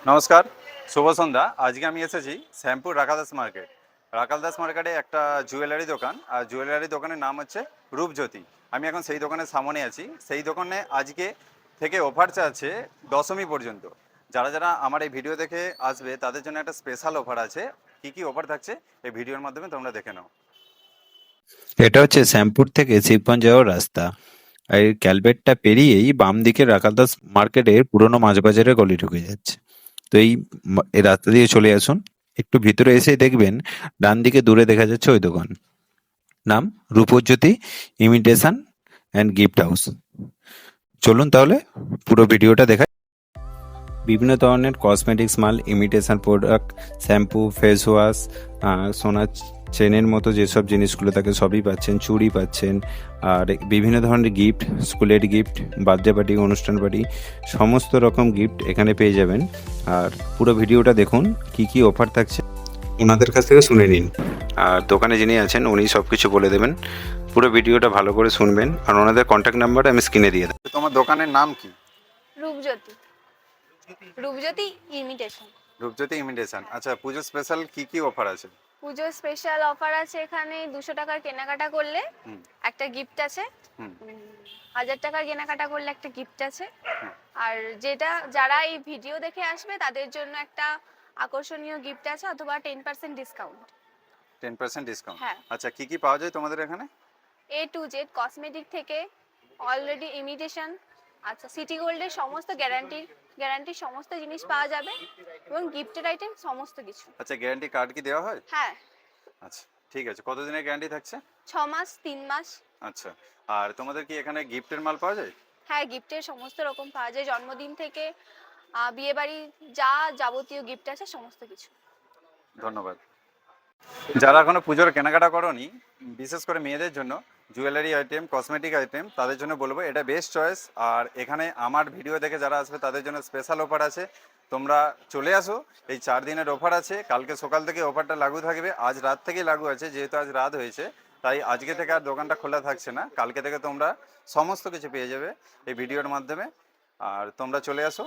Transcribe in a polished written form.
নমস্কার, শুভ সন্ধ্যা। আজকে আমি এসেছি শ্যামপুর রাখালদাস মার্কেট। রাখালদাস মার্কেটে একটা জুয়েলারি দোকান, আর জুয়েলারি দোকানের নাম হচ্ছে রূপজ্যোতি। আমি এখন সেই দোকানের সামনে আছি। সেই দোকানে আজকে থেকে অফার চাচ্ছে দশমী পর্যন্ত। যারা যারা আমার এই ভিডিও দেখে আসবে তাদের জন্য একটা স্পেশাল অফার আছে। কি কি অফার থাকছে এই ভিডিওর মাধ্যমে তোমরা দেখে নাও। এটা হচ্ছে শ্যামপুর থেকে শিবগঞ্জ যাওয়ার রাস্তা। আর এই ক্যালভেটটা পেরিয়েই বাম দিকে রাখালদাস মার্কেটের পুরোনো মাছ বাজারের গলি ঢুকে যাচ্ছে। তো এই রাস্তা দিয়ে চলে আসুন। একটু ভিতরে এসে দেখবেন ডান দিকে দূরে দেখা যাচ্ছে ওই দোকান, নাম Rupjyoti imitation and gift house. চলুন তাহলে পুরো ভিডিওটা দেখা। বিভিন্ন ধরনের কসমেটিক্স মাল, imitation product, shampoo, face wash, সোনার চেনের মতো যেসব জিনিসগুলো থাকে সবই পাচ্ছেন। চুড়ি পাচ্ছেন, আর বিভিন্ন ধরনের গিফট, স্কুলের গিফট, বার্থডে পার্টি, অনুষ্ঠান পার্টি, সমস্ত রকম গিফট এখানে পেয়ে যাবেন। আর পুরো ভিডিওটা দেখুন, কি কি অফার থাকছে ওনাদের কাছ থেকে শুনে নিন। আর দোকানে যিনি আছেন উনি সব কিছু বলে দেবেন। পুরো ভিডিওটা ভালো করে শুনবেন, আর ওনাদের কন্ট্যাক্ট নাম্বার আমি স্ক্রিনে দিয়ে দেবো। তোমার দোকানের নাম কি? রূপজ্যোতি। রূপজ্যোতি ইমিটেশন। রূপজ্যোতি ইমিটেশন। আচ্ছা, পুজো স্পেশাল কি কি অফার আছে? পুজোর স্পেশাল অফার আছে এখানে। 200 টাকার কেনাকাটা করলে হুম একটা গিফট আছে। হুম 1000 টাকার কেনাকাটা করলে একটা গিফট আছে। হুম। আর যারা এই ভিডিও দেখে আসবে তাদের জন্য একটা আকর্ষণীয় গিফট আছে, অথবা 10% ডিসকাউন্ট। 10% ডিসকাউন্ট। হ্যাঁ। আচ্ছা, কি কি পাওয়া যায় তোমাদের এখানে? A to Z কসমেটিক থেকে অলরেডি ইমিটেশন, আচ্ছা সিটি গোল্ডের সমস্ত গ্যারান্টির সমস্ত জিনিস পাওয়া যাবে, এবং গিফটের আইটেম সমস্ত কিছু। আচ্ছা, গ্যারান্টি কার্ড কি দেওয়া হয়? হ্যাঁ, আচ্ছা, ঠিক আছে। কতদিনের গ্যারান্টি থাকছে? 6 মাস, 3 মাস। আচ্ছা, আর তোমাদের কি এখানে গিফটের মাল পাওয়া যায়? হ্যাঁ, গিফটের সমস্ত রকম পাওয়া যায়, জন্মদিন থেকে বিয়ে বাড়ি যা যাবতীয় গিফট আছে সমস্ত কিছু। ধন্যবাদ। যারা এখনো পুজোর কেনাকাটা করোনি, বিশেষ করে মেয়েদের জন্য জুয়েলারি আইটেম, কসমেটিক আইটেম, তাদের জন্য বলবো এটা বেস্ট চয়েস। আর এখানে আমার ভিডিও দেখে যারা আসবে তাদের জন্য স্পেশাল অফার আছে। তোমরা চলে আসো, এই 4 দিনের অফার আছে। কালকে সকাল থেকে অফারটা লাগু থাকবে, আজ রাত থেকেই লাগু আছে। যেহেতু আজ রাত হয়েছে তাই আজকে থেকে আর দোকানটা খোলা থাকছে না। কালকে থেকে তোমরা সমস্ত কিছু পেয়ে যাবে এই ভিডিওর মাধ্যমে। আর তোমরা চলে আসো।